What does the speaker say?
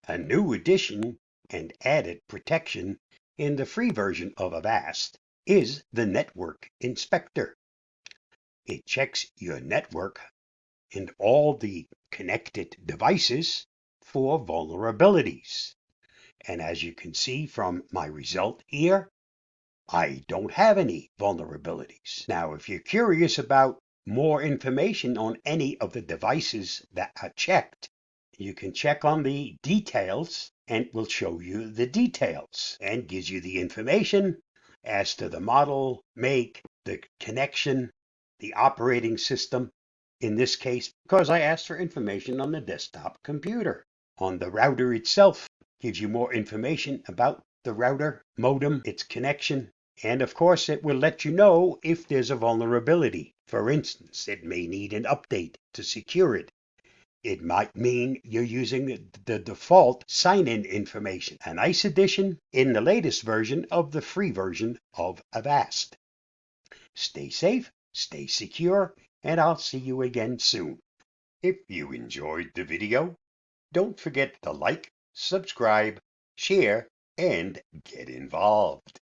A new addition and added protection in the free version of Avast is the Network Inspector. It checks your network and all the connected devices for vulnerabilities. And as you can see from my result here, I don't have any vulnerabilities. Now, if you're curious about more information on any of the devices that are checked, you can check on the details and it will show you the details and gives you the information as to the model, make, the connection, the operating system. In this case, because I asked for information on the desktop computer. On the router itself, gives you more information about the router, modem, its connection, and of course it will let you know if there's a vulnerability. For instance, it may need an update to secure it. It might mean you're using the default sign-in information. A nice addition in the latest version of the free version of Avast. Stay safe, stay secure, and I'll see you again soon. If you enjoyed the video, don't forget to like, subscribe, share, and get involved.